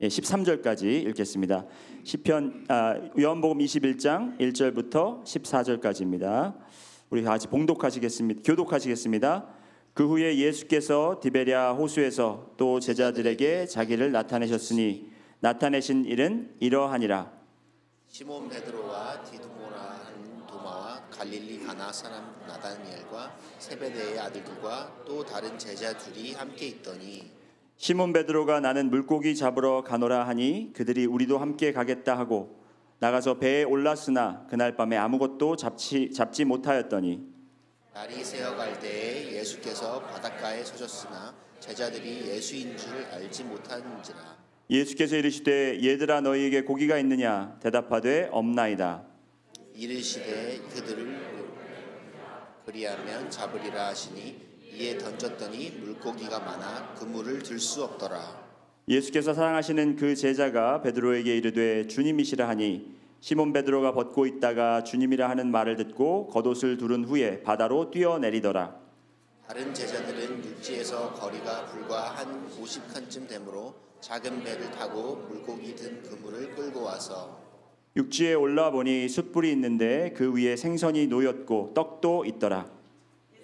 13절까지 읽겠습니다. 요한복음 21장 1절부터 14절까지입니다. 우리 같이 교독하시겠습니다. 그 후에 예수께서 디베랴 호수에서 또 제자들에게 자기를 나타내셨으니 나타내신 일은 이러하니라. 시몬 베드로와 디두모라 하는 도마와 갈릴리 가나 사람 나다니엘과 세베대의 아들들과 또 다른 제자 둘이 함께 있더니 시몬 베드로가 나는 물고기 잡으러 가노라 하니 그들이 우리도 함께 가겠다 하고 나가서 배에 올랐으나 그날 밤에 아무것도 잡지 못하였더니 날이 새어갈 때에 예수께서 바닷가에 서셨으나 제자들이 예수인 줄 알지 못하는지라. 예수께서 이르시되 얘들아 너희에게 고기가 있느냐 대답하되 없나이다. 이르시되 그들을 그리하면 잡으리라 하시니 이에 던졌더니 물고기가 많아 그물을 들 수 없더라. 예수께서 사랑하시는 그 제자가 베드로에게 이르되 주님이시라 하니 시몬 베드로가 벗고 있다가 주님이라 하는 말을 듣고 겉옷을 두른 후에 바다로 뛰어내리더라. 다른 제자들은 육지에서 거리가 불과 한 50칸쯤 되므로 작은 배를 타고 물고기 든 그물을 끌고 와서 육지에 올라와 보니 숯불이 있는데 그 위에 생선이 놓였고 떡도 있더라.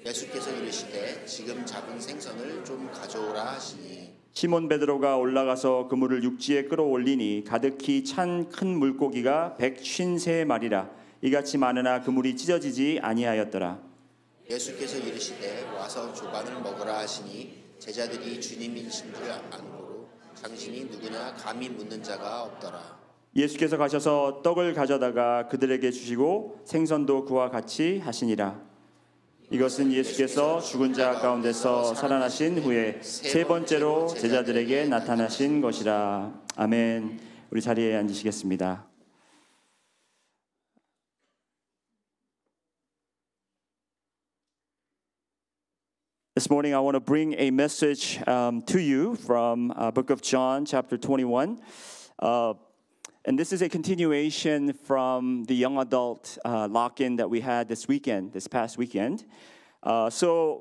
예수께서 이르시되 지금 잡은 생선을 좀 가져오라 하시니 시몬 베드로가 올라가서 그물을 육지에 끌어올리니 가득히 찬 큰 물고기가 153마리라 이같이 많으나 그물이 찢어지지 아니하였더라. 예수께서 이르시되 와서 조반을 먹으라 하시니 제자들이 주님이신 줄 안고로 당신이 누구냐 감히 묻는 자가 없더라. 예수께서 가셔서 떡을 가져다가 그들에게 주시고 생선도 그와 같이 하시니라. 이것은 예수께서 죽은 자 가운데서 살아나신 후에 세 번째로 제자들에게 나타나신 것이라. 아멘. 우리 자리에 앉으시겠습니다. This morning I want to bring a message to you from Book of John, chapter 21. And this is a continuation from the young adult lock-in that we had this past weekend. The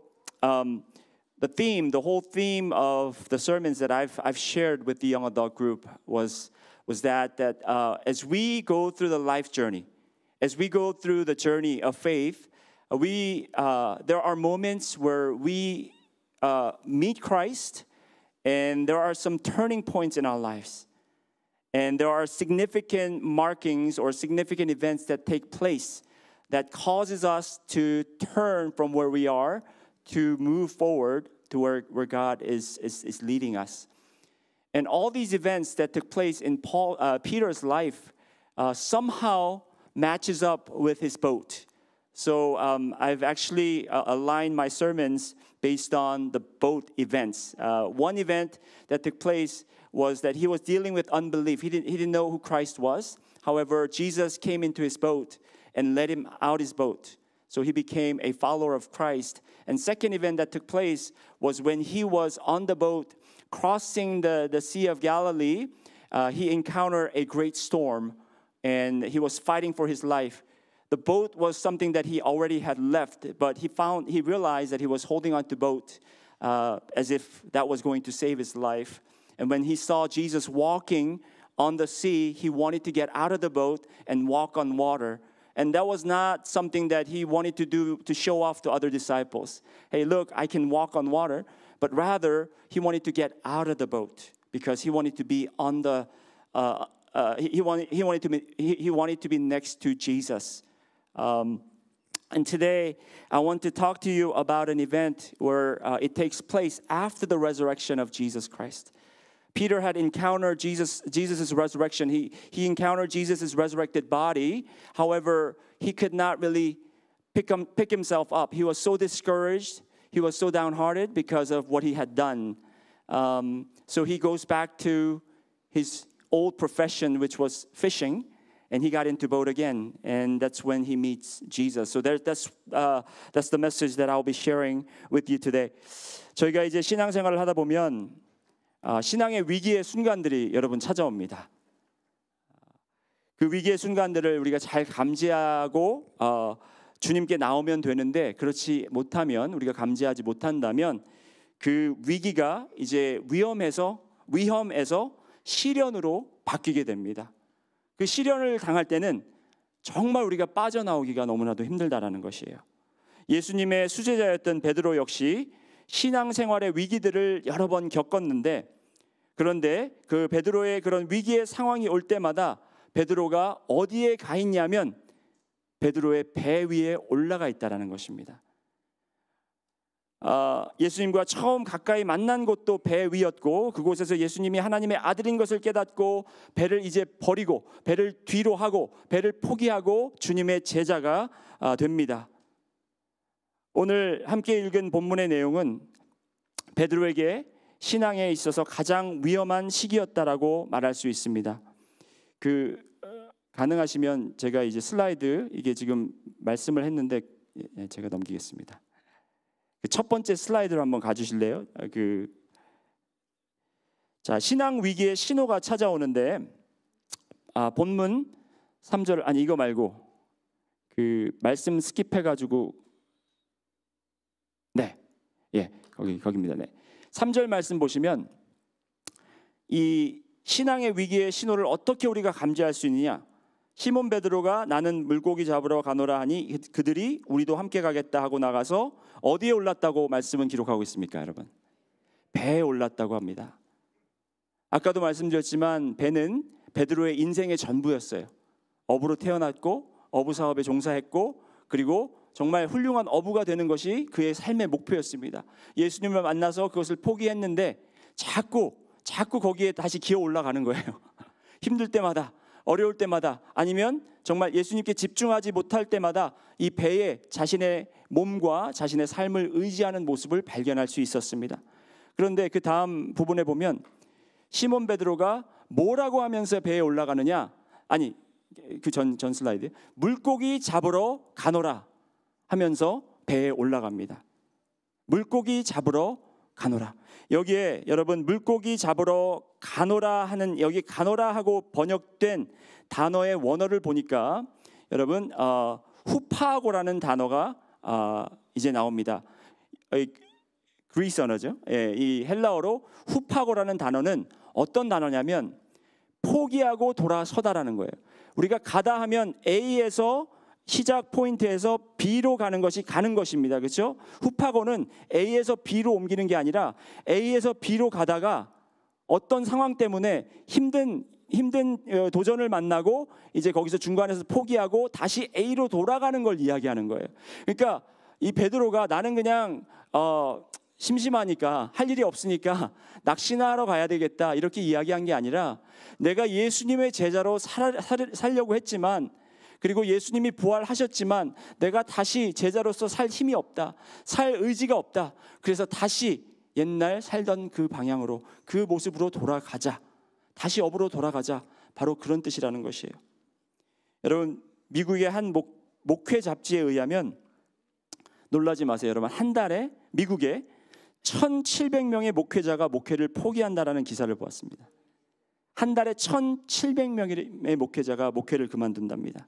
whole theme of the sermons that I've shared with the young adult group was that as we go through the life journey, as we go through the journey of faith, there are moments where we meet Christ, and there are some turning points in our lives. And there are significant markings or significant events that take place that causes us to turn from where we are to move forward to where God is leading us. And all these events that took place in Peter's life somehow matches up with his boat. So I've actually aligned my sermons based on the boat events. One event that took place was that he was dealing with unbelief. He didn't know who Christ was. However, Jesus came into his boat and led him out his boat. So he became a follower of Christ. And second event that took place was when he was on the boat crossing the Sea of Galilee, he encountered a great storm and he was fighting for his life. The boat was something that he already had left, but he realized that he was holding on to the boat as if that was going to save his life. And when he saw Jesus walking on the sea, he wanted to get out of the boat and walk on water. And that was not something that he wanted to do to show off to other disciples. Hey, look, I can walk on water. But rather, he wanted to get out of the boat because he wanted to be on the. He wanted to be next to Jesus. And today, I want to talk to you about an event where it takes place after the resurrection of Jesus Christ. Peter had encountered Jesus' resurrection. He encountered Jesus' resurrected body. However, he could not really pick himself up. He was so discouraged. He was so downhearted because of what he had done. So he goes back to his old profession, which was fishing. And he got into boat again, and that's when he meets Jesus. So that's the message that I'll be sharing with you today. 저희가 이제 신앙생활을 하다 보면 신앙의 위기의 순간들이 여러분 찾아옵니다. 그 위기의 순간들을 우리가 잘 감지하고 주님께 나오면 되는데 그렇지 못하면 우리가 감지하지 못한다면 그 위기가 이제 위험에서 시련으로 바뀌게 됩니다. 그 시련을 당할 때는 정말 우리가 빠져나오기가 너무나도 힘들다라는 것이에요. 예수님의 수제자였던 베드로 역시 신앙생활의 위기들을 여러 번 겪었는데, 그런데 그 베드로의 그런 위기의 상황이 올 때마다 베드로가 어디에 가 있냐면 베드로의 배 위에 올라가 있다라는 것입니다. 예수님과 처음 가까이 만난 곳도 배 위였고, 그곳에서 예수님이 하나님의 아들인 것을 깨닫고 배를 이제 버리고 배를 뒤로 하고 배를 포기하고 주님의 제자가 됩니다. 오늘 함께 읽은 본문의 내용은 베드로에게 신앙에 있어서 가장 위험한 시기였다라고 말할 수 있습니다. 가능하시면 제가 이제 슬라이드, 이게 지금 말씀을 했는데 제가 넘기겠습니다. 첫 번째 슬라이드로 한번 가주실래요? 자, 신앙 위기의 신호가 찾아오는데, 본문 3절, 아니 이거 말고 그 말씀 스킵해가지고, 네, 예, 거기입니다. 네, 3절 말씀 보시면 이 신앙의 위기의 신호를 어떻게 우리가 감지할 수 있느냐? 시몬 베드로가 나는 물고기 잡으러 가노라 하니 그들이 우리도 함께 가겠다 하고 나가서 어디에 올랐다고 말씀은 기록하고 있습니까, 여러분? 배에 올랐다고 합니다. 아까도 말씀드렸지만 배는 베드로의 인생의 전부였어요. 어부로 태어났고 어부 사업에 종사했고, 그리고 정말 훌륭한 어부가 되는 것이 그의 삶의 목표였습니다. 예수님을 만나서 그것을 포기했는데 자꾸 거기에 다시 기어 올라가는 거예요. 힘들 때마다, 어려울 때마다, 아니면 정말 예수님께 집중하지 못할 때마다 이 배에 자신의 몸과 자신의 삶을 의지하는 모습을 발견할 수 있었습니다. 그런데 그 다음 부분에 보면 시몬 베드로가 뭐라고 하면서 배에 올라가느냐? 아니, 그 전 슬라이드, 물고기 잡으러 가노라 하면서 배에 올라갑니다. 물고기 잡으러 가노라. 여기에 여러분, 물고기 잡으러 가노라 하는, 여기 가노라 하고 번역된 단어의 원어를 보니까 여러분, 후파고라는 단어가 이제 나옵니다. 그리스 언어죠. 예, 이 헬라어로 후파고라는 단어는 어떤 단어냐면 포기하고 돌아서다라는 거예요. 우리가 가다 하면 A에서 시작 포인트에서 B로 가는 것입니다. 그렇죠? 후파고는 A에서 B로 옮기는 게 아니라 A에서 B로 가다가 어떤 상황 때문에 힘든 도전을 만나고 이제 거기서 중간에서 포기하고 다시 A로 돌아가는 걸 이야기하는 거예요. 그러니까 이 베드로가 나는 그냥 심심하니까, 할 일이 없으니까 낚시나 하러 가야 되겠다 이렇게 이야기한 게 아니라, 내가 예수님의 제자로 살려고 했지만, 그리고 예수님이 부활하셨지만 내가 다시 제자로서 살 힘이 없다, 살 의지가 없다. 그래서 다시 옛날 살던 그 방향으로, 그 모습으로 돌아가자, 다시 업으로 돌아가자, 바로 그런 뜻이라는 것이에요. 여러분, 미국의 한 목회 잡지에 의하면, 놀라지 마세요 여러분, 한 달에 미국에 1,700명의 목회자가 목회를 포기한다라는 기사를 보았습니다. 한 달에 1,700명의 목회자가 목회를 그만둔답니다.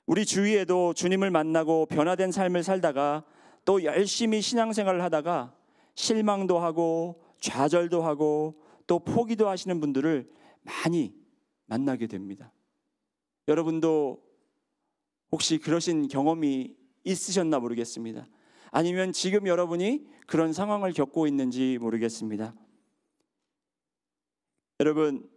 우리 주위에도 주님을 만나고 변화된 삶을 살다가 또 열심히 신앙생활을 하다가 실망도 하고 좌절도 하고 또 포기도 하시는 분들을 많이 만나게 됩니다. 여러분도 혹시 그러신 경험이 있으셨나 모르겠습니다. 아니면 지금 여러분이 그런 상황을 겪고 있는지 모르겠습니다. 여러분,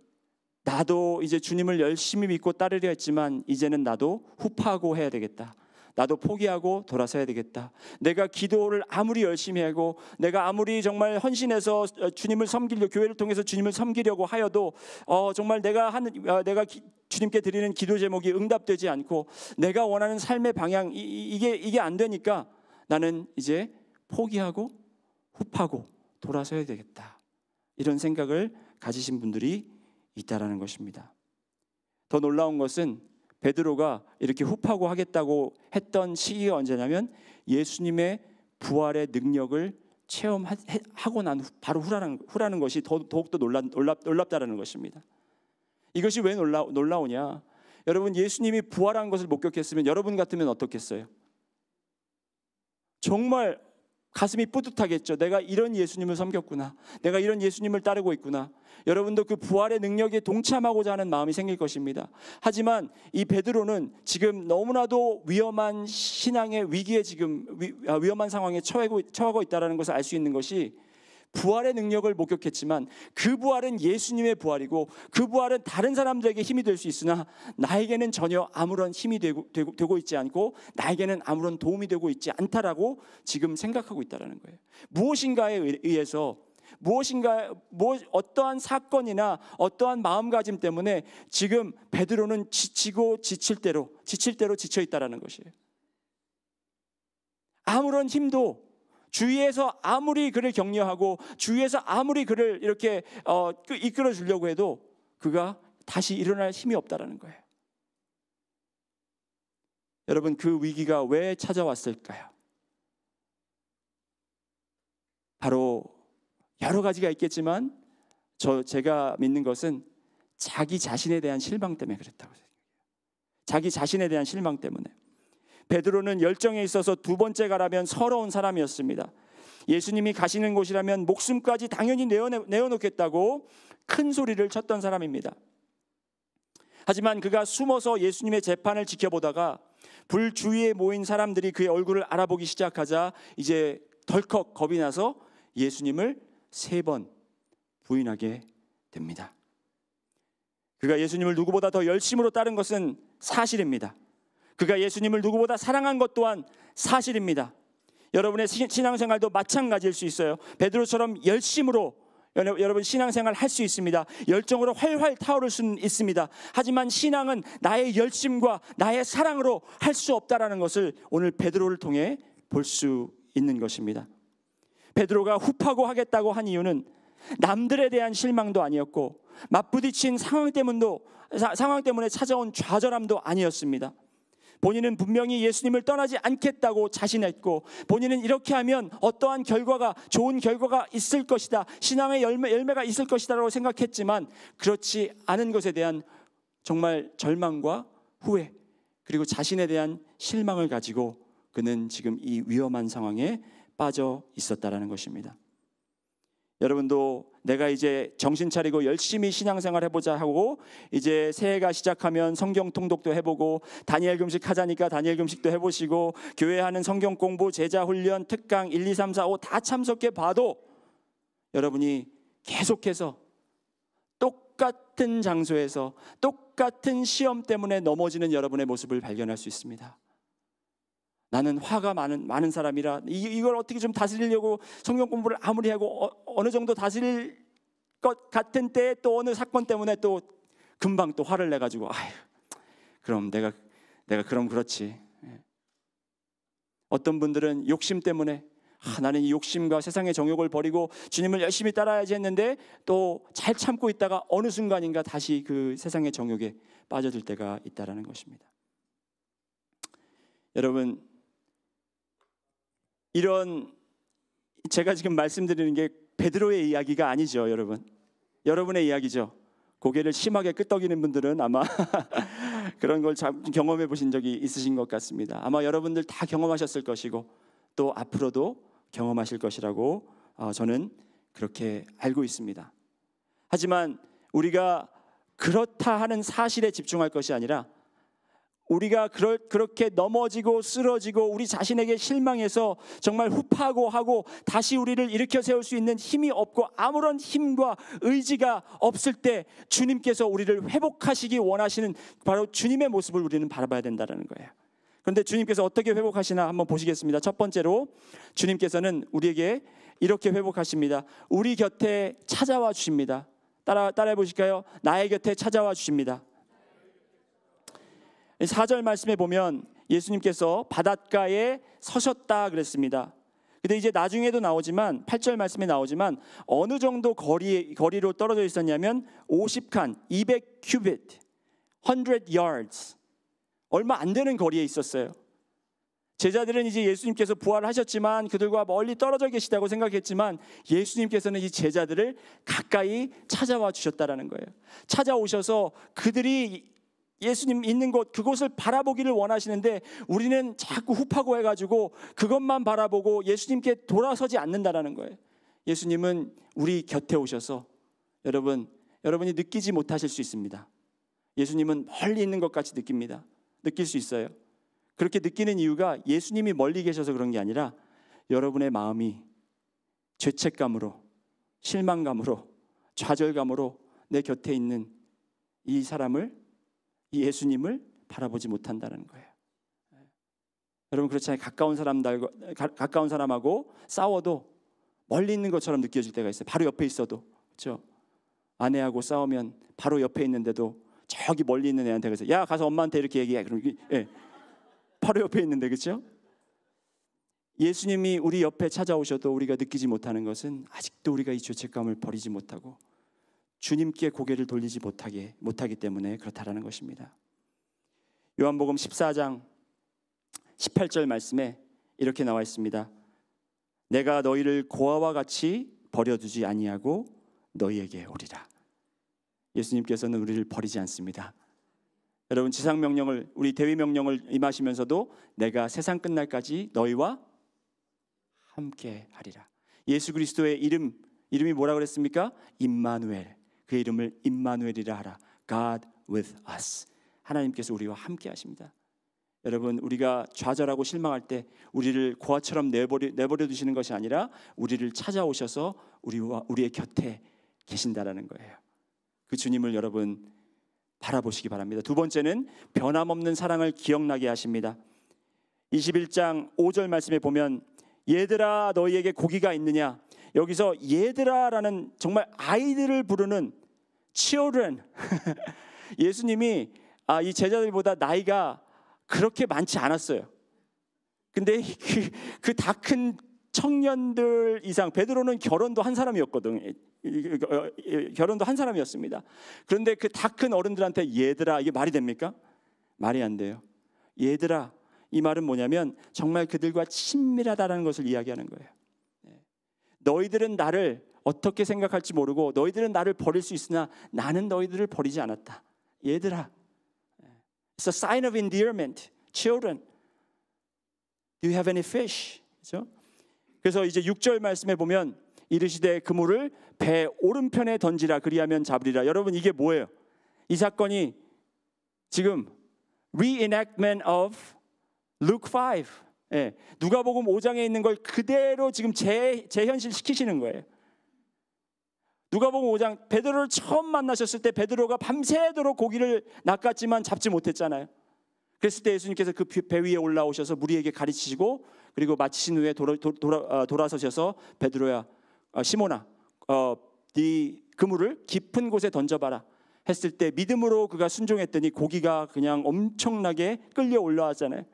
나도 이제 주님을 열심히 믿고 따르려 했지만 이제는 나도 후파하고 해야 되겠다. 나도 포기하고 돌아서야 되겠다. 내가 기도를 아무리 열심히 하고 내가 아무리 정말 헌신해서 주님을 섬기려, 교회를 통해서 주님을 섬기려고 하여도 정말 내가 주님께 드리는 기도 제목이 응답되지 않고 내가 원하는 삶의 방향 이게 안 되니까 나는 이제 포기하고 후파고 돌아서야 되겠다. 이런 생각을 가지신 분들이 있다라는 것입니다. 더 놀라운 것은 베드로가 이렇게 후파고 하겠다고 했던 시기가 언제냐면 예수님의 부활의 능력을 체험하고 난 바로 후라는 것이 더욱더 놀랍다라는 것입니다. 이것이 왜 놀라우냐? 여러분, 예수님이 부활한 것을 목격했으면 여러분 같으면 어떻겠어요? 정말 가슴이 뿌듯하겠죠. 내가 이런 예수님을 섬겼구나. 내가 이런 예수님을 따르고 있구나. 여러분도 그 부활의 능력에 동참하고자 하는 마음이 생길 것입니다. 하지만 이 베드로는 지금 너무나도 위험한 신앙의 위기에 지금 위험한 상황에 처하고 있다는 것을 알 수 있는 것이, 부활의 능력을 목격했지만 그 부활은 예수님의 부활이고 그 부활은 다른 사람들에게 힘이 될 수 있으나 나에게는 전혀 아무런 힘이 되고 있지 않고 나에게는 아무런 도움이 되고 있지 않다라고 지금 생각하고 있다는 거예요. 무엇인가에 의해서 어떠한 사건이나 어떠한 마음가짐 때문에 지금 베드로는 지치고 지칠 대로 지쳐 있다는 것이에요. 아무런 힘도, 주위에서 아무리 그를 격려하고 주위에서 아무리 그를 이렇게 이끌어 주려고 해도 그가 다시 일어날 힘이 없다라는 거예요. 여러분, 그 위기가 왜 찾아왔을까요? 바로 여러 가지가 있겠지만 제가 믿는 것은 자기 자신에 대한 실망 때문에 그랬다고 생각해요. 자기 자신에 대한 실망 때문에. 베드로는 열정에 있어서 두 번째 가라면 서러운 사람이었습니다. 예수님이 가시는 곳이라면 목숨까지 당연히 내어놓겠다고 큰 소리를 쳤던 사람입니다. 하지만 그가 숨어서 예수님의 재판을 지켜보다가 불 주위에 모인 사람들이 그의 얼굴을 알아보기 시작하자 이제 덜컥 겁이 나서 예수님을 3번 부인하게 됩니다. 그가 예수님을 누구보다 더 열심으로 따른 것은 사실입니다. 그가 예수님을 누구보다 사랑한 것 또한 사실입니다. 여러분의 신앙생활도 마찬가지일 수 있어요. 베드로처럼 열심으로 여러분 신앙생활 할 수 있습니다. 열정으로 활활 타오를 수는 있습니다. 하지만 신앙은 나의 열심과 나의 사랑으로 할 수 없다라는 것을 오늘 베드로를 통해 볼 수 있는 것입니다. 베드로가 흡하고 하겠다고 한 이유는 남들에 대한 실망도 아니었고 맞부딪힌 상황 때문에 찾아온 좌절함도 아니었습니다. 본인은 분명히 예수님을 떠나지 않겠다고 자신했고 본인은 이렇게 하면 어떠한 좋은 결과가 있을 것이다, 신앙의 열매가 있을 것이다 라고 생각했지만 그렇지 않은 것에 대한 정말 절망과 후회, 그리고 자신에 대한 실망을 가지고 그는 지금 이 위험한 상황에 빠져 있었다라는 것입니다. 여러분도 내가 이제 정신 차리고 열심히 신앙생활 해보자 하고 이제 새해가 시작하면 성경 통독도 해보고 다니엘 금식 하자니까 다니엘 금식도 해보시고 교회 하는 성경 공부, 제자 훈련, 특강 1, 2, 3, 4, 5 다 참석해 봐도 여러분이 계속해서 똑같은 장소에서 똑같은 시험 때문에 넘어지는 여러분의 모습을 발견할 수 있습니다. 나는 화가 많은 사람이라 이걸 어떻게 좀 다스리려고 성경 공부를 아무리 하고 어느 정도 다스릴 것 같은 때에 또 어느 사건 때문에 또 금방 또 화를 내가지고 그럼 내가 그럼 그렇지. 어떤 분들은 욕심 때문에 나는 이 욕심과 세상의 정욕을 버리고 주님을 열심히 따라야지 했는데 또 잘 참고 있다가 어느 순간인가 다시 그 세상의 정욕에 빠져들 때가 있다라는 것입니다. 여러분, 이런 제가 지금 말씀드리는 게 베드로의 이야기가 아니죠, 여러분. 여러분의 이야기죠. 고개를 심하게 끄덕이는 분들은 아마 그런 걸 경험해 보신 적이 있으신 것 같습니다. 아마 여러분들 다 경험하셨을 것이고 또 앞으로도 경험하실 것이라고 저는 그렇게 알고 있습니다. 하지만 우리가 그렇다 하는 사실에 집중할 것이 아니라 우리가 그렇게 넘어지고 쓰러지고 우리 자신에게 실망해서 정말 후파하고 하고 다시 우리를 일으켜 세울 수 있는 힘이 없고 아무런 힘과 의지가 없을 때 주님께서 우리를 회복하시기 원하시는 바로 주님의 모습을 우리는 바라봐야 된다는 거예요. 그런데 주님께서 어떻게 회복하시나 한번 보시겠습니다. 첫 번째로 주님께서는 우리에게 이렇게 회복하십니다. 우리 곁에 찾아와 주십니다. 따라해 보실까요? 나의 곁에 찾아와 주십니다. 4절 말씀에 보면 예수님께서 바닷가에 서셨다 그랬습니다. 근데 이제 나중에도 나오지만 8절 말씀에 나오지만 어느 정도 거리로 떨어져 있었냐면 50칸, 200 큐빗, 100 yards, 얼마 안 되는 거리에 있었어요. 제자들은 이제 예수님께서 부활하셨지만 그들과 멀리 떨어져 계시다고 생각했지만 예수님께서는 이 제자들을 가까이 찾아와 주셨다라는 거예요. 찾아오셔서 그들이 예수님 있는 곳, 그곳을 바라보기를 원하시는데 우리는 자꾸 흡하고 해가지고 그것만 바라보고 예수님께 돌아서지 않는다라는 거예요. 예수님은 우리 곁에 오셔서 여러분이 느끼지 못하실 수 있습니다. 예수님은 멀리 있는 것 같이 느낍니다. 느낄 수 있어요. 그렇게 느끼는 이유가 예수님이 멀리 계셔서 그런 게 아니라 여러분의 마음이 죄책감으로, 실망감으로, 좌절감으로 내 곁에 있는 이 사람을, 이 예수님을 바라보지 못한다는 거예요. 여러분 그렇잖아요. 가까운 사람하고 싸워도 멀리 있는 것처럼 느껴질 때가 있어요. 바로 옆에 있어도. 그렇죠? 아내하고 싸우면 바로 옆에 있는데도 저기 멀리 있는 애한테 그래서 야 가서 엄마한테 이렇게 얘기해. 그럼 바로 옆에 있는데, 그렇죠? 예수님이 우리 옆에 찾아오셔도 우리가 느끼지 못하는 것은 아직도 우리가 이 죄책감을 버리지 못하고 주님께 고개를 돌리지 못하기 때문에 그렇다라는 것입니다. 요한복음 14장 18절 말씀에 이렇게 나와 있습니다. 내가 너희를 고아와 같이 버려두지 아니하고 너희에게 오리라. 예수님께서는 우리를 버리지 않습니다. 여러분 지상 명령을, 우리 대위 명령을 임하시면서도 내가 세상 끝날까지 너희와 함께 하리라. 예수 그리스도의 이름이 뭐라 그랬습니까? 임마누엘. 그의 이름을 임마누엘이라 하라. God with us. 하나님께서 우리와 함께 하십니다. 여러분 우리가 좌절하고 실망할 때 우리를 고아처럼 내버려 두시는 것이 아니라 우리를 찾아오셔서 우리의 곁에 계신다라는 거예요. 그 주님을 여러분 바라보시기 바랍니다. 두 번째는 변함없는 사랑을 기억나게 하십니다. 21장 5절 말씀에 보면 얘들아 너희에게 고기가 있느냐. 여기서 얘들아라는 정말 아이들을 부르는 children. 예수님이 이 제자들보다 나이가 그렇게 많지 않았어요. 근데 그 다 큰 청년들 이상, 베드로는 결혼도 한 사람이었거든. 결혼도 한 사람이었습니다. 그런데 그 다 큰 어른들한테 얘들아, 이게 말이 됩니까? 말이 안 돼요. 얘들아, 이 말은 뭐냐면 정말 그들과 친밀하다라는 것을 이야기하는 거예요. 너희들은 나를 어떻게 생각할지 모르고 너희들은 나를 버릴 수 있으나 나는 너희들을 버리지 않았다. 얘들아, it's a sign of endearment. Children, do you have any fish? 그렇죠? 그래서 이제 6절 말씀에 보면 이르시되 그물을 배 오른편에 던지라 그리하면 잡으리라. 여러분 이게 뭐예요? 이 사건이 지금 reenactment of Luke 5. 누가복음 5장에 있는 걸 그대로 지금 재현실 시키시는 거예요. 누가복음 5장 베드로를 처음 만나셨을 때 베드로가 밤새도록 고기를 낚았지만 잡지 못했잖아요. 그랬을 때 예수님께서 그 배 위에 올라오셔서 무리에게 가르치시고 그리고 마치신 후에 돌아서셔서 베드로야, 시몬아, 네 그물을 깊은 곳에 던져봐라 했을 때 믿음으로 그가 순종했더니 고기가 그냥 엄청나게 끌려 올라왔잖아요.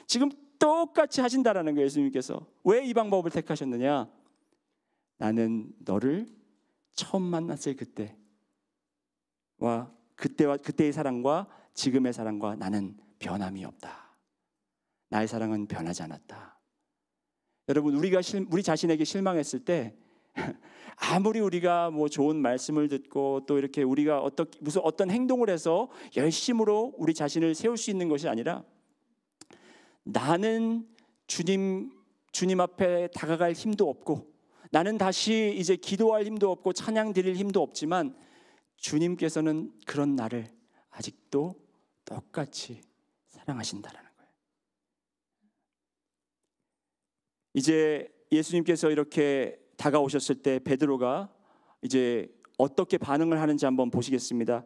지금 똑같이 하신다라는 거예요. 예수님께서 왜 이 방법을 택하셨느냐? 나는 너를 처음 만났을 그때의 사랑과 지금의 사랑과 나는 변함이 없다. 나의 사랑은 변하지 않았다. 여러분 우리 자신에게 실망했을 때 아무리 우리가 뭐 좋은 말씀을 듣고 또 이렇게 우리가 무슨 어떤 행동을 해서 열심으로 우리 자신을 세울 수 있는 것이 아니라 나는 주님 앞에 다가갈 힘도 없고 나는 다시 이제 기도할 힘도 없고 찬양 드릴 힘도 없지만 주님께서는 그런 나를 아직도 똑같이 사랑하신다라는 거예요. 이제 예수님께서 이렇게 다가오셨을 때 베드로가 이제 어떻게 반응을 하는지 한번 보시겠습니다.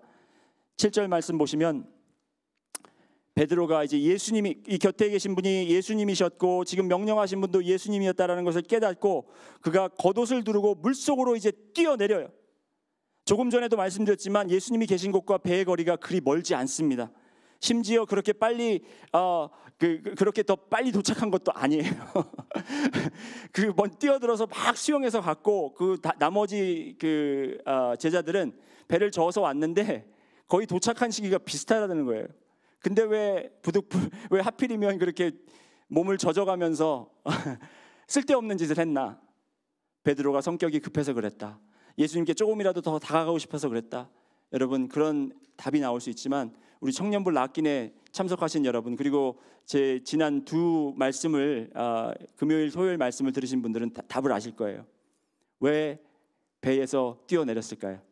7절 말씀 보시면 베드로가 이제 예수님이 이 곁에 계신 분이 예수님이셨고 지금 명령하신 분도 예수님이었다라는 것을 깨닫고 그가 겉옷을 두르고 물속으로 이제 뛰어내려요. 조금 전에도 말씀드렸지만 예수님이 계신 곳과 배의 거리가 그리 멀지 않습니다. 심지어 그렇게 빨리 그렇게 더 빨리 도착한 것도 아니에요. 뛰어들어서 막 수영해서 갔고 나머지 제자들은 배를 저어서 왔는데 거의 도착한 시기가 비슷하다는 거예요. 근데 왜 하필이면 그렇게 몸을 젖어가면서 쓸데없는 짓을 했나? 베드로가 성격이 급해서 그랬다. 예수님께 조금이라도 더 다가가고 싶어서 그랬다. 여러분 그런 답이 나올 수 있지만 우리 청년부 락긴에 참석하신 여러분, 그리고 제 지난 두 말씀을 금요일 토요일 말씀을 들으신 분들은 답을 아실 거예요. 왜 배에서 뛰어내렸을까요?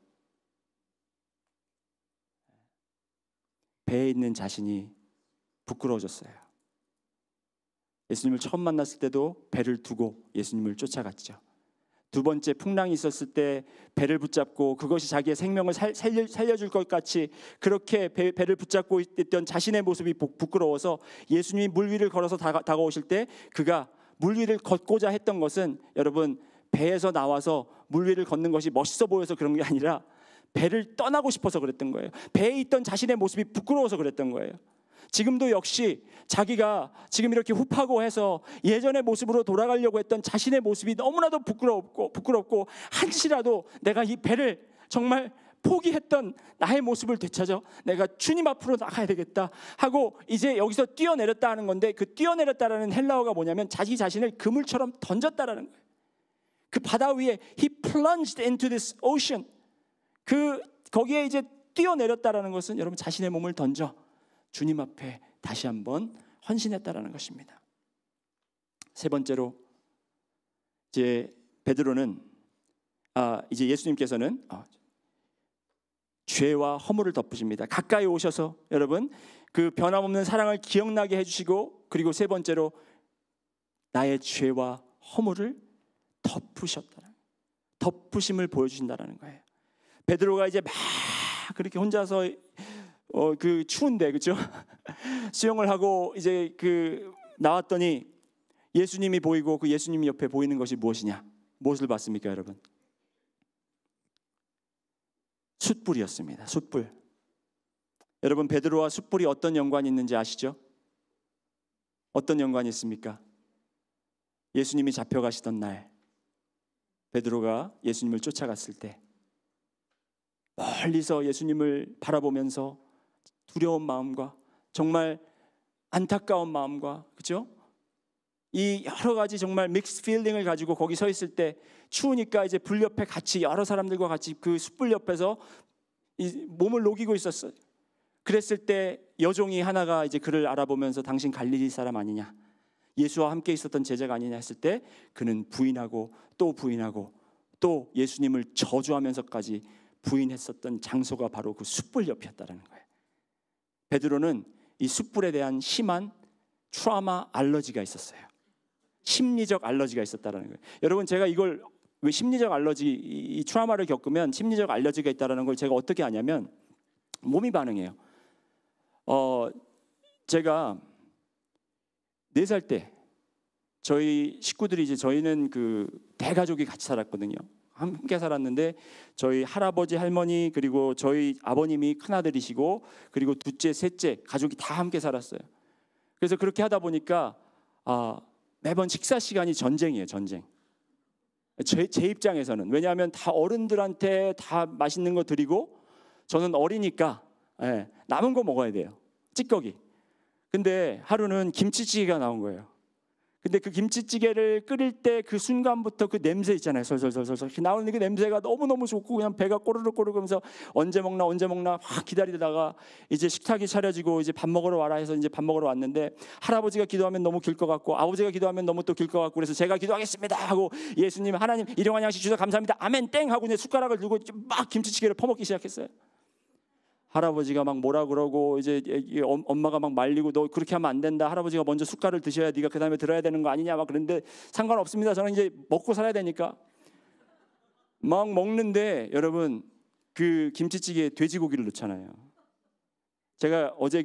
배에 있는 자신이 부끄러워졌어요. 예수님을 처음 만났을 때도 배를 두고 예수님을 쫓아갔죠. 두 번째 풍랑이 있었을 때 배를 붙잡고 그것이 자기의 생명을 살려줄 것 같이 그렇게 배를 붙잡고 있던 자신의 모습이 부끄러워서 예수님이 물 위를 걸어서 다가오실 때 그가 물 위를 걷고자 했던 것은, 여러분, 배에서 나와서 물 위를 걷는 것이 멋있어 보여서 그런 게 아니라 배를 떠나고 싶어서 그랬던 거예요. 배에 있던 자신의 모습이 부끄러워서 그랬던 거예요. 지금도 역시 자기가 지금 이렇게 흡하고 해서 예전의 모습으로 돌아가려고 했던 자신의 모습이 너무나도 부끄럽고 한시라도 내가 이 배를 정말 포기했던 나의 모습을 되찾아 내가 주님 앞으로 나가야 되겠다 하고 이제 여기서 뛰어내렸다 하는 건데, 그 뛰어내렸다라는 헬라어가 뭐냐면 자기 자신을 그물처럼 던졌다라는 거예요. 그 바다 위에 he plunged into this ocean. 거기에 이제 뛰어내렸다라는 것은 여러분 자신의 몸을 던져 주님 앞에 다시 한번 헌신했다라는 것입니다. 세 번째로 이제 베드로는 이제 예수님께서는 죄와 허물을 덮으십니다. 가까이 오셔서 여러분 그 변함없는 사랑을 기억나게 해주시고, 그리고 세 번째로 나의 죄와 허물을 덮으심을 보여주신다라는 거예요. 베드로가 이제 막 그렇게 혼자서 그 추운데, 그렇죠? 수영을 하고 이제 나왔더니 예수님이 보이고 그 예수님 옆에 보이는 것이 무엇이냐? 무엇을 봤습니까, 여러분? 숯불이었습니다. 숯불. 여러분, 베드로와 숯불이 어떤 연관이 있는지 아시죠? 어떤 연관이 있습니까? 예수님이 잡혀가시던 날 베드로가 예수님을 쫓아갔을 때 멀리서 예수님을 바라보면서 두려운 마음과 정말 안타까운 마음과, 그렇죠? 이 여러 가지 정말 믹스 필링을 가지고 거기 서 있을 때, 추우니까 이제 불 옆에 같이 여러 사람들과 같이 그 숯불 옆에서 이 몸을 녹이고 있었어요. 그랬을 때 여종이 하나가 이제 그를 알아보면서 당신 갈릴리 사람 아니냐, 예수와 함께 있었던 제자가 아니냐 했을 때 그는 부인하고 또 부인하고 또 예수님을 저주하면서까지 부인했었던 장소가 바로 그 숯불 옆이었다라는 거예요. 베드로는 이 숯불에 대한 심한 트라우마 알러지가 있었어요. 심리적 알러지가 있었다라는 거예요. 여러분, 제가 이걸 왜 심리적 알러지, 이 트라우마를 겪으면 심리적 알러지가 있다라는 걸 제가 어떻게 아냐면 몸이 반응해요. 제가 4살 때 저희 식구들이 이제 저희는 그 대가족이 같이 살았거든요. 함께 살았는데 저희 할아버지, 할머니, 그리고 저희 아버님이 큰아들이시고 그리고 둘째, 셋째 가족이 다 함께 살았어요. 그래서 그렇게 하다 보니까 매번 식사 시간이 전쟁이에요. 전쟁. 제 입장에서는, 왜냐하면 다 어른들한테 다 맛있는 거 드리고 저는 어리니까 남은 거 먹어야 돼요. 찌꺼기. 근데 하루는 김치찌개가 나온 거예요. 근데 그 김치찌개를 끓일 때 그 순간부터 그 냄새 있잖아요. 솔솔솔솔 나오는 그 냄새가 너무너무 좋고 그냥 배가 꼬르륵 꼬르륵하면서 언제 먹나 막 기다리다가 이제 식탁이 차려지고 이제 밥 먹으러 와라 해서 이제 밥 먹으러 왔는데, 할아버지가 기도하면 너무 길 것 같고 아버지가 기도하면 너무 또 길 것 같고, 그래서 제가 기도하겠습니다 하고 예수님, 하나님 일용할 양식 주셔서 감사합니다 아멘 땡 하고 이제 숟가락을 들고 막 김치찌개를 퍼먹기 시작했어요. 할아버지가 막 뭐라 그러고 이제 엄마가 막 말리고 너 그렇게 하면 안 된다, 할아버지가 먼저 숟갈을 드셔야 네가 그 다음에 들어야 되는 거 아니냐 막 그런데 상관없습니다. 저는 이제 먹고 살아야 되니까 막 먹는데, 여러분 그 김치찌개에 돼지고기를 넣잖아요. 제가 어제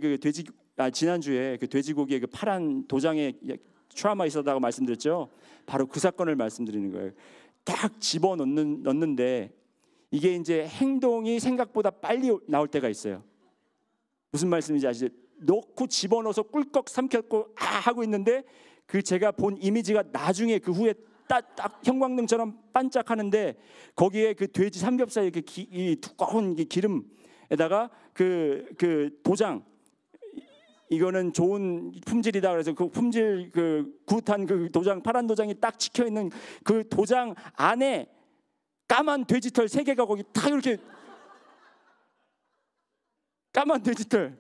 지난주에 그 돼지고기에 그 파란 도장에 트라우마 있었다고 말씀드렸죠. 바로 그 사건을 말씀드리는 거예요. 딱 집어 넣는데 이게 이제 행동이 생각보다 빨리 나올 때가 있어요. 무슨 말씀인지 아시죠? 넣고 집어넣어서 꿀꺽 삼켰고 하고 있는데 그 제가 본 이미지가 나중에 그 후에 딱 형광등처럼 반짝하는데, 거기에 그 돼지 삼겹살 이 두꺼운 기름에다가 그 도장, 이거는 좋은 품질이다 그래서 그 품질 굿한 그 도장, 파란 도장이 딱 찍혀 있는 그 도장 안에 까만 돼지털 3개가 거기 딱 이렇게, 까만 돼지털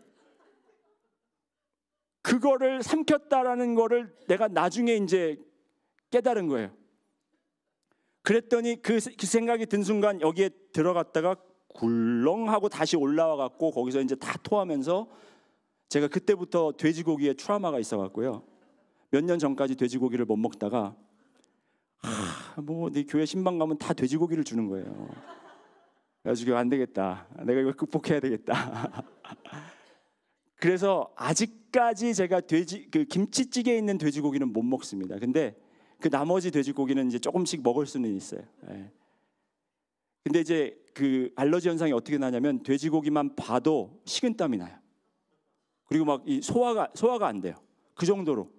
그거를 삼켰다라는 거를 내가 나중에 이제 깨달은 거예요. 그랬더니 그 생각이 든 순간 여기에 들어갔다가 굴렁하고 다시 올라와 갖고 거기서 이제 다 토하면서 제가 그때부터 돼지고기에 트라우마가 있어 갖고요. 몇 년 전까지 돼지고기를 못 먹다가 뭐 네 교회 신방 가면 다 돼지고기를 주는 거예요. 그래가지고 안 되겠다. 내가 이걸 극복해야 되겠다. 그래서 아직까지 제가 그 김치찌개에 있는 돼지고기는 못 먹습니다. 근데 그 나머지 돼지고기는 이제 조금씩 먹을 수는 있어요. 예. 근데 이제 그 알러지 현상이 어떻게 나냐면 돼지고기만 봐도 식은땀이 나요. 그리고 막 이 소화가 안 돼요. 그 정도로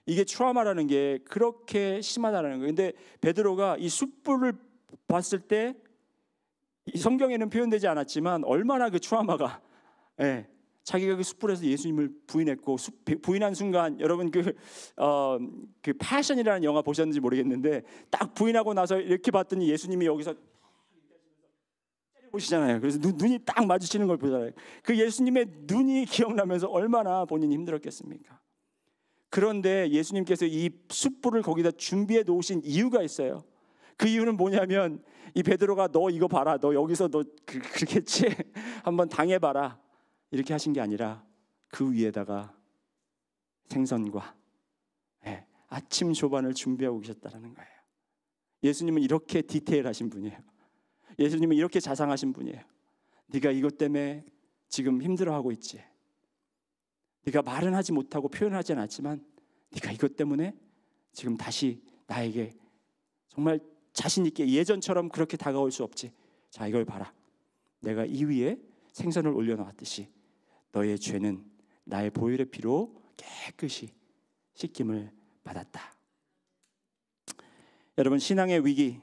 이게 트라우마라는 게 그렇게 심하다는 거예요. 근데 베드로가 이 숯불을 봤을 때 이 성경에는 표현되지 않았지만 얼마나 그 트라우마가, 예, 자기가 그 숯불에서 예수님을 부인했고 부인한 순간 여러분 그 패션이라는 영화 보셨는지 모르겠는데 딱 부인하고 나서 이렇게 봤더니 예수님이 여기서 보시잖아요. 그래서 눈이 딱 마주치는 걸 보잖아요. 그 예수님의 눈이 기억나면서 얼마나 본인이 힘들었겠습니까? 그런데 예수님께서 이 숯불을 거기다 준비해 놓으신 이유가 있어요. 그 이유는 뭐냐면 이 베드로가 너 이거 봐라, 너 여기서 너 그렇겠지? 한번 당해봐라 이렇게 하신 게 아니라 그 위에다가 생선과 아침 조반을 준비하고 계셨다는 거예요. 예수님은 이렇게 디테일하신 분이에요. 예수님은 이렇게 자상하신 분이에요. 네가 이것 때문에 지금 힘들어하고 있지. 네가 말은 하지 못하고 표현하지 않았지만 네가 이것 때문에 지금 다시 나에게 정말 자신 있게 예전처럼 그렇게 다가올 수 없지. 자, 이걸 봐라. 내가 이 위에 생선을 올려놓았듯이 너의 죄는 나의 보혈의 피로 깨끗이 씻김을 받았다. 여러분, 신앙의 위기,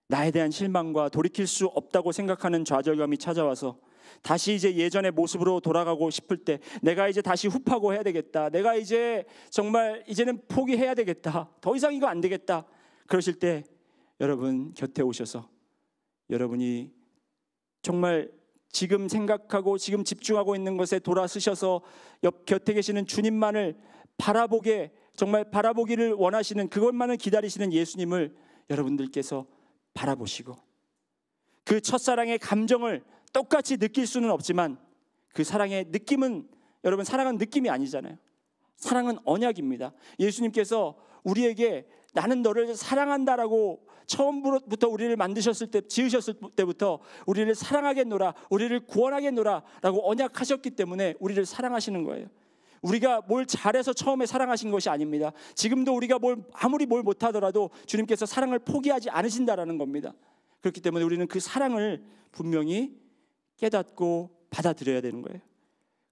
나에 대한 실망과 돌이킬 수 없다고 생각하는 좌절감이 찾아와서 다시 이제 예전의 모습으로 돌아가고 싶을 때 내가 이제 다시 흡하고 해야 되겠다. 내가 이제 정말 이제는 포기해야 되겠다. 더 이상 이거 안 되겠다. 그러실 때 여러분 곁에 오셔서 여러분이 정말 지금 생각하고 지금 집중하고 있는 것에 돌아서셔서 옆 곁에 계시는 주님만을 바라보게, 정말 바라보기를 원하시는, 그것만을 기다리시는 예수님을 여러분들께서 바라보시고 그 첫사랑의 감정을 똑같이 느낄 수는 없지만 그 사랑의 느낌은, 여러분, 사랑은 느낌이 아니잖아요. 사랑은 언약입니다. 예수님께서 우리에게 나는 너를 사랑한다라고 처음부터 우리를 만드셨을 때, 지으셨을 때부터 우리를 사랑하겠노라, 우리를 구원하겠노라 라고 언약하셨기 때문에 우리를 사랑하시는 거예요. 우리가 뭘 잘해서 처음에 사랑하신 것이 아닙니다. 지금도 우리가 아무리 뭘 못하더라도 주님께서 사랑을 포기하지 않으신다라는 겁니다. 그렇기 때문에 우리는 그 사랑을 분명히 깨닫고 받아들여야 되는 거예요.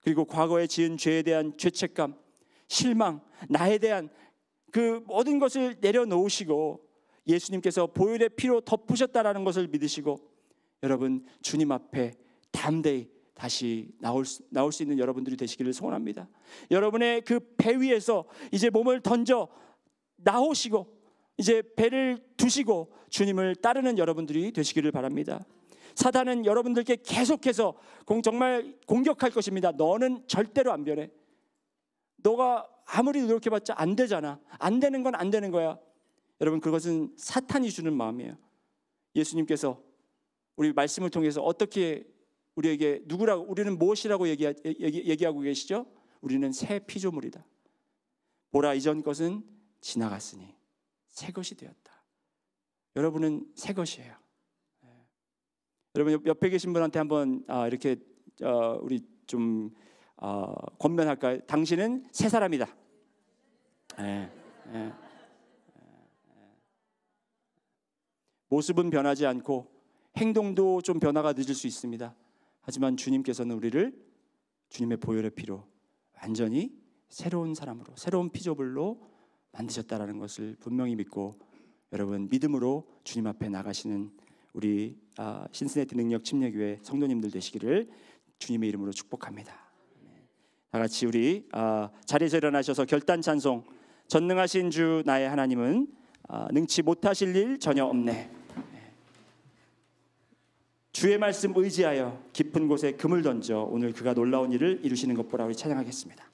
그리고 과거에 지은 죄에 대한 죄책감, 실망, 나에 대한 그 모든 것을 내려놓으시고 예수님께서 보혈의 피로 덮으셨다라는 것을 믿으시고 여러분 주님 앞에 담대히 다시 나올 수 있는 여러분들이 되시기를 소원합니다. 여러분의 그 배 위에서 이제 몸을 던져 나오시고 이제 배를 두시고 주님을 따르는 여러분들이 되시기를 바랍니다. 사단은 여러분들께 계속해서 정말 공격할 것입니다. 너는 절대로 안 변해. 너가 아무리 노력해봤자 안 되잖아. 안 되는 건 안 되는 거야. 여러분, 그것은 사탄이 주는 마음이에요. 예수님께서 우리 말씀을 통해서 어떻게 우리에게 우리는 무엇이라고 얘기하고 계시죠? 우리는 새 피조물이다. 보라, 이전 것은 지나갔으니 새 것이 되었다. 여러분은 새 것이에요. 여러분 옆에 계신 분한테 한번 이렇게 우리 좀 권면할까요? 당신은 새 사람이다. 모습은 변하지 않고 행동도 좀 변화가 늦을 수 있습니다. 하지만 주님께서는 우리를 주님의 보혈의 피로 완전히 새로운 사람으로, 새로운 피조물로 만드셨다라는 것을 분명히 믿고 여러분 믿음으로 주님 앞에 나가시는 우리 신스네티 능력 침례교회 성도님들 되시기를 주님의 이름으로 축복합니다. 다 같이 우리 자리에서 일어나셔서 결단 찬송, 전능하신 주 나의 하나님은 능치 못하실 일 전혀 없네. 주의 말씀 의지하여 깊은 곳에 금을 던져 오늘 그가 놀라운 일을 이루시는 것 보라. 우리 찬양하겠습니다.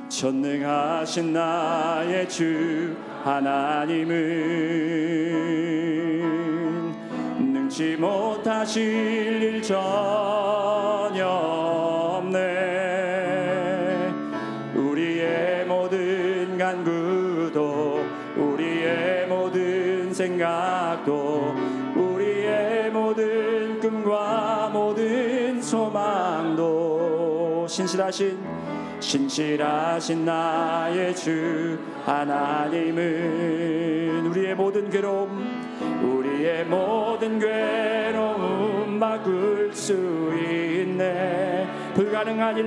전능하신 나의 주 하나님은 능치 못하실 일 전혀 없네. 우리의 모든 간구도 우리의 모든 생각도 우리의 모든 꿈과 모든 소망도 신실하신 나의 주 하나님은 우리의 모든 괴로움 바꿀 수 있네. 불가능한 일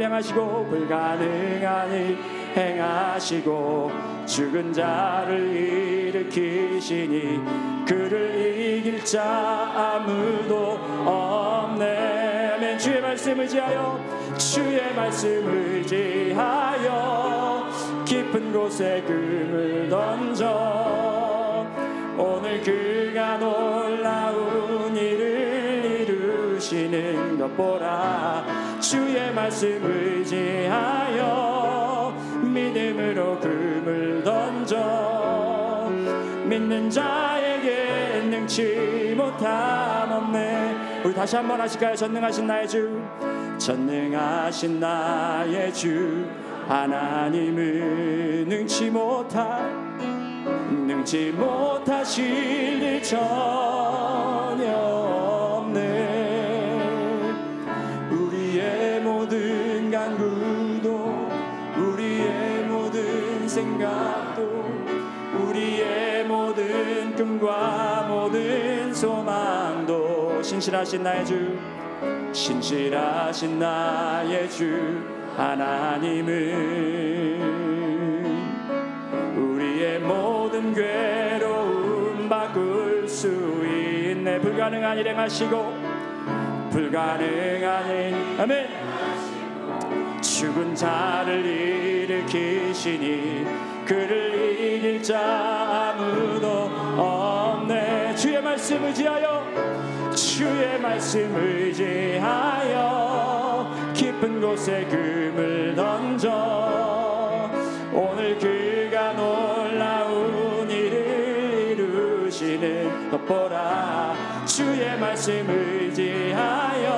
행하시고 죽은 자를 일으키시니 그를 이길 자 아무도 없네. 아멘. 주의 말씀 의지하여 깊은 곳에 금을 던져 오늘 그가 놀라운 일을 이루시는 것 보라. 주의 말씀 의지하여 믿음으로 금을 던져 믿는 자에게 능치 못함 없네. 우리 다시 한번 하실까요? 전능하신 나의 주 하나님은 능치 못하실 일 전혀 없네. 우리의 모든 간구도 우리의 모든 생각도 우리의 모든 꿈과 모든 소망도 신실하신 나의 주 하나님은 우리의 모든 괴로움 바꿀 수 있네. 불가능한 일 행하시고 아멘. 죽은 자를 일으키시니 그를 이길 자 아무도 없네. 주의 말씀 의지하여 깊은 곳에 금을 던져 오늘 그가 놀라운 일을 이루시는 것 보라. 주의 말씀 의지하여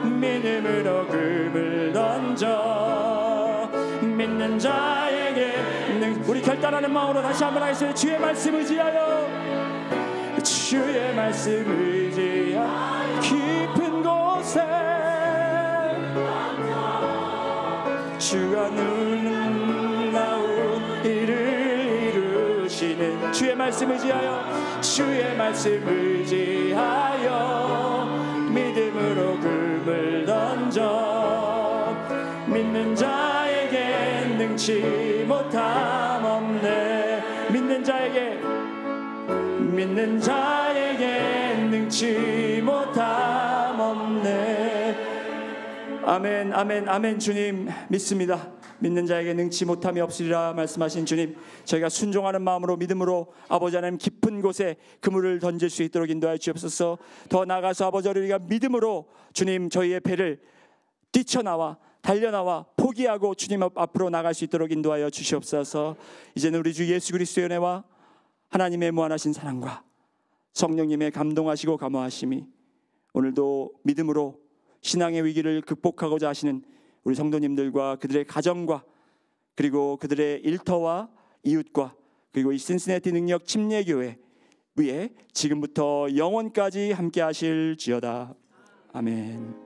믿음으로 금을 던져 믿는 자에게 우리 결단하는 마음으로 다시 한번 하겠습니다. 주의 말씀 의지하여 깊은 곳에 주가 놀라운 일을 이루시는 주의 말씀 의지하여 믿음으로 금을 던져 믿는 자에게 능치 못함 없네. 믿는 자에게 능치 못함 없네. 아멘. 주님 믿습니다. 믿는 자에게 능치 못함이 없으리라 말씀하신 주님, 저희가 순종하는 마음으로 믿음으로 아버지 하나님 깊은 곳에 그물을 던질 수 있도록 인도하여 주옵소서. 더 나아가서 아버지 우리가 믿음으로 주님 저희의 배를 뛰쳐나와 달려나와 포기하고 주님 앞으로 나갈 수 있도록 인도하여 주시옵소서. 이제는 우리 주 예수 그리스도의 은혜와 하나님의 무한하신 사랑과 성령님의 감동하시고 감화하심이 오늘도 믿음으로 신앙의 위기를 극복하고자 하시는 우리 성도님들과 그들의 가정과 그리고 그들의 일터와 이웃과 그리고 이 신시내티 능력 침례교회 위에 지금부터 영원까지 함께 하실지어다. 아멘.